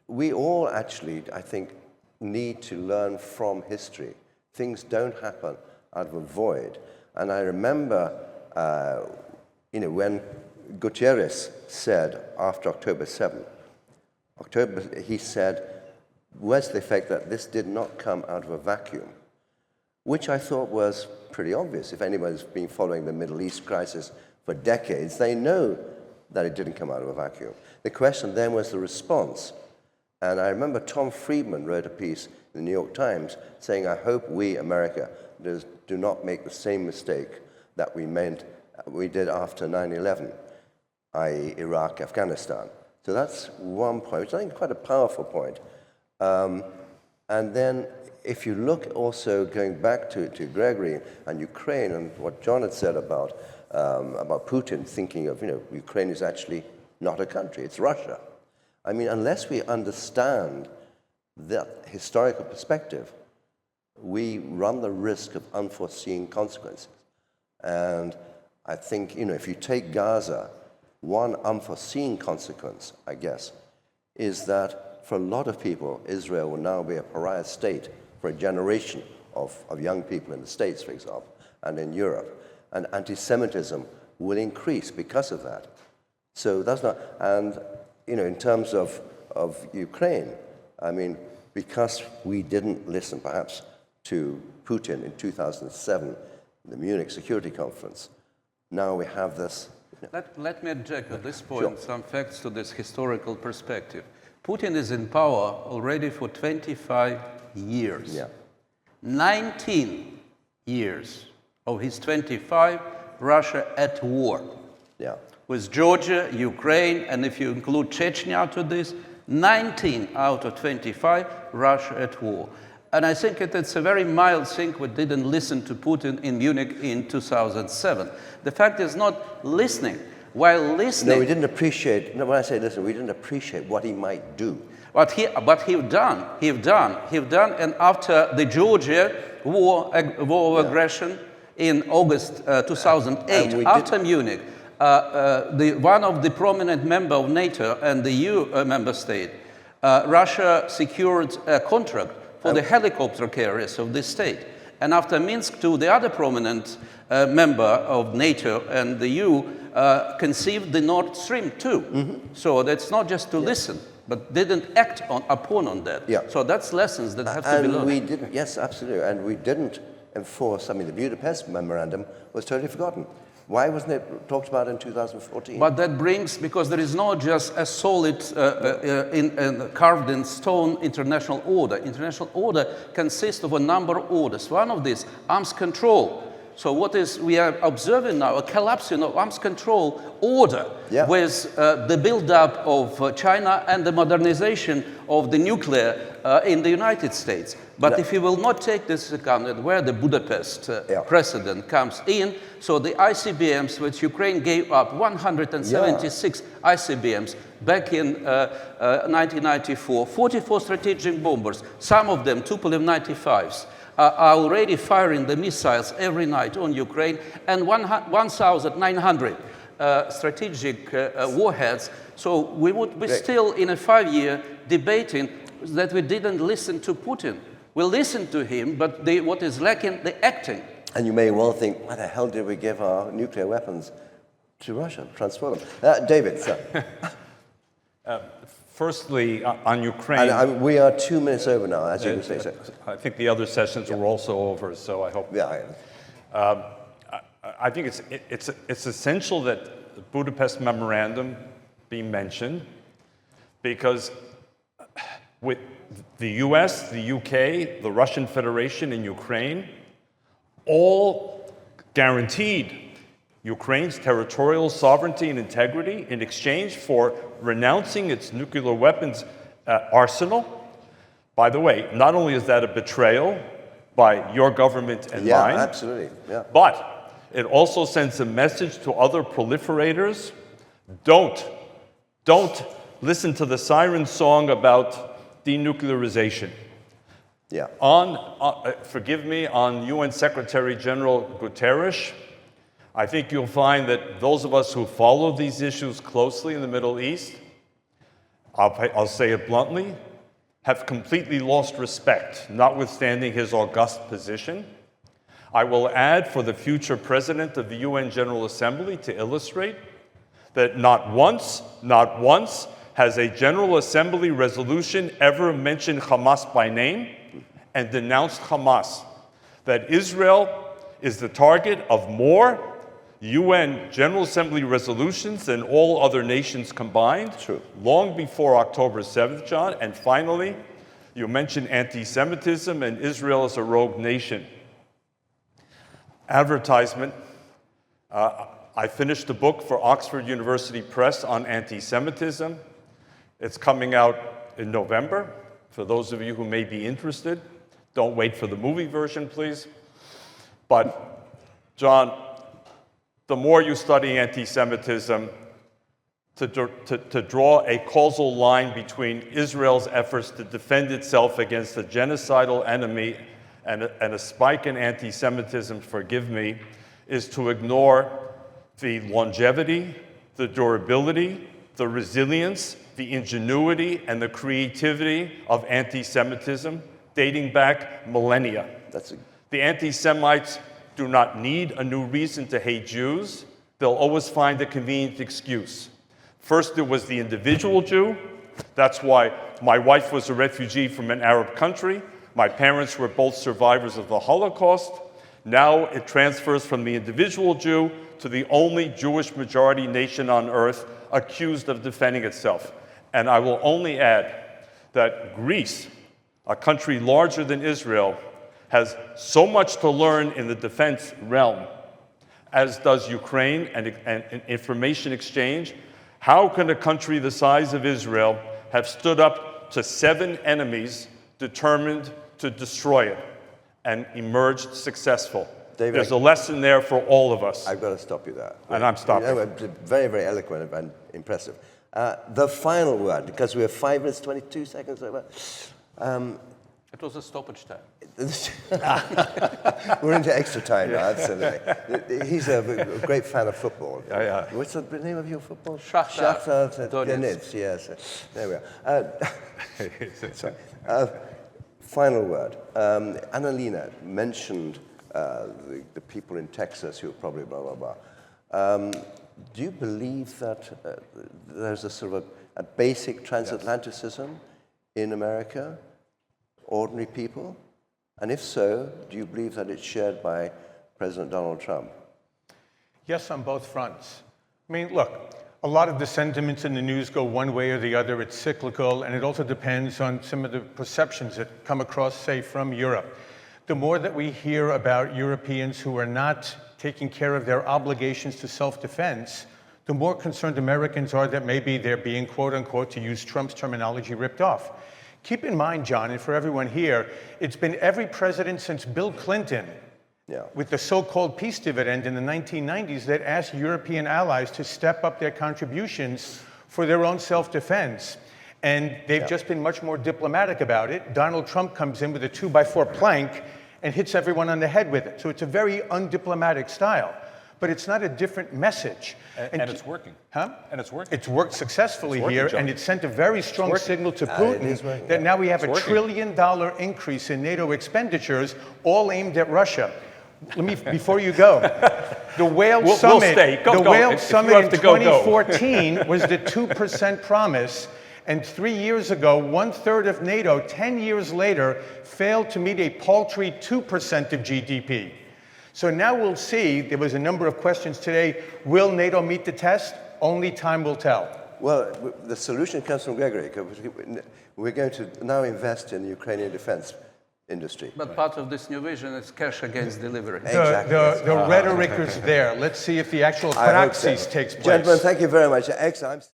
we all actually, I think, need to learn from history. Things don't happen out of a void. And I remember, when Guterres said after October 7, he said, was the effect that this did not come out of a vacuum, which I thought was pretty obvious. If anybody's been following the Middle East crisis for decades, they know that it didn't come out of a vacuum. The question then was the response. And I remember Tom Friedman wrote a piece in the New York Times saying, I hope we, America, do not make the same mistake that we did after 9/11, i.e. Iraq, Afghanistan. So that's one point, which I think is quite a powerful point. And then if you look also going back to Gregory and Ukraine and what John had said about Putin thinking of, Ukraine is actually not a country, it's Russia. I mean, unless we understand that historical perspective, we run the risk of unforeseen consequences. And I think, if you take Gaza, one unforeseen consequence, I guess, is that for a lot of people, Israel will now be a pariah state for a generation of young people in the States, for example, and in Europe. And anti-Semitism will increase because of that. So that's not, and in terms of Ukraine, I mean, because we didn't listen perhaps to Putin in 2007, the Munich Security Conference, now we have this. Let me inject at this point some facts to this historical perspective. Putin is in power already for 25 years. Yeah. 19 years of his 25, Russia at war. Yeah. With Georgia, Ukraine, and if you include Chechnya to this, 19 out of 25, Russia at war. And I think it's a very mild thing we didn't listen to Putin in Munich in 2007. The fact is not listening. While listening... No, we didn't appreciate, when I say listen, we didn't appreciate what he might do. But he done, and after the Georgia war of aggression in August 2008, after Munich, one of the prominent members of NATO and the EU member state, Russia secured a contract for the helicopter carriers of this state. And after Minsk II, the other prominent member of NATO and the EU conceived the Nord Stream 2. Mm-hmm. So that's not just to listen, but didn't act upon that. Yeah. So that's lessons that have to be learned. We didn't, yes, absolutely. And we didn't enforce, the Budapest Memorandum was totally forgotten. Why wasn't it talked about in 2014? But that brings, because there is not just a solid, carved in stone international order. International order consists of a number of orders. One of these, arms control. So we are observing now a collapsing of arms control order with the build-up of China and the modernization of the nuclear in the United States. But if you will not take this account, where the Budapest precedent comes in, so the ICBMs, which Ukraine gave up, 176 ICBMs back in 1994, 44 strategic bombers, some of them Tupolev 95s, are already firing the missiles every night on Ukraine, and 1,900 strategic warheads. So we would be still in a 5-year debating that we didn't listen to Putin. We listened to him, but what is lacking, the acting. And you may well think, why the hell did we give our nuclear weapons to Russia, transfer them? David, sir. Firstly, on Ukraine... And we are 2 minutes over now, as you can say. So. I think the other sessions were also over, so I hope... I think it's essential that the Budapest Memorandum be mentioned, because with the US, the UK, the Russian Federation, and Ukraine all guaranteed Ukraine's territorial sovereignty and integrity in exchange for renouncing its nuclear weapons arsenal. By the way, not only is that a betrayal by your government and mine, absolutely. But it also sends a message to other proliferators: don't listen to the siren song about denuclearization. Forgive me, on UN Secretary General Guterres, I think you'll find that those of us who follow these issues closely in the Middle East I'll say it bluntly, have completely lost respect, notwithstanding his august position. I will add for the future president of the UN General Assembly to illustrate that not once has a General Assembly resolution ever mentioned Hamas by name and denounced Hamas. That Israel is the target of more UN General Assembly resolutions than all other nations combined, True. long before October 7th, John. And finally, you mentioned anti-Semitism and Israel as a rogue nation. Advertisement. I finished a book for Oxford University Press on anti-Semitism. It's coming out in November. For those of you who may be interested, don't wait for the movie version, please. But, John, the more you study anti-Semitism, to draw a causal line between Israel's efforts to defend itself against a genocidal enemy and a spike in anti-Semitism, forgive me, is to ignore the longevity, the durability, the resilience, the ingenuity, and the creativity of anti-Semitism dating back millennia. The anti-Semites do not need a new reason to hate Jews. They'll always find a convenient excuse. First, it was the individual Jew. That's why my wife was a refugee from an Arab country. My parents were both survivors of the Holocaust. Now it transfers from the individual Jew to the only Jewish majority nation on earth accused of defending itself. And I will only add that Greece, a country larger than Israel, has so much to learn in the defense realm, as does Ukraine and information exchange. How can a country the size of Israel have stood up to 7 enemies determined to destroy it and emerged successful? David, there's a lesson there for all of us. I've got to stop you there. And I'm stopping. You know, very, very eloquent and impressive. The final word, because we have 5 minutes, 22 seconds over. It was a stoppage time. We're into extra time now, absolutely. He's a great fan of football. Yeah. What's the name of your football? Shakhtar Donetsk, yes. There we are. Sorry. Final word. Annalena mentioned the people in Texas who are probably blah, blah, blah. Do you believe that there's a sort of a basic transatlanticism in America? Ordinary people? And if so, do you believe that it's shared by President Donald Trump? Yes, on both fronts. I mean, look, a lot of the sentiments in the news go one way or the other. It's cyclical, and it also depends on some of the perceptions that come across, say, from Europe. The more that we hear about Europeans who are not taking care of their obligations to self-defense, the more concerned Americans are that maybe they're being, quote unquote, to use Trump's terminology, ripped off. Keep in mind, John, and for everyone here, it's been every president since Bill Clinton, with the so-called peace dividend in the 1990s, that asked European allies to step up their contributions for their own self-defense. And they've just been much more diplomatic about it. Donald Trump comes in with a 2x4 plank and hits everyone on the head with it. So it's a very undiplomatic style. But it's not a different message. And it's working. Huh? And it's working. It's worked successfully here, John. and it sent a very strong signal to Putin that now we have a $1 trillion increase in NATO expenditures, all aimed at Russia. Let me, before you go, the Whale Summit, the Whale Summit in 2014 was the 2% promise, and 3 years ago, 1/3 of NATO, 10 years later, failed to meet a paltry 2% of GDP. So now we'll see, there was a number of questions today, will NATO meet the test? Only time will tell. Well, the solution comes from Gregory. We're going to now invest in the Ukrainian defense industry. But part of this new vision is cash against delivery. Exactly. The rhetoric is there. Let's see if the actual praxis takes place. Gentlemen, thank you very much. Excellent.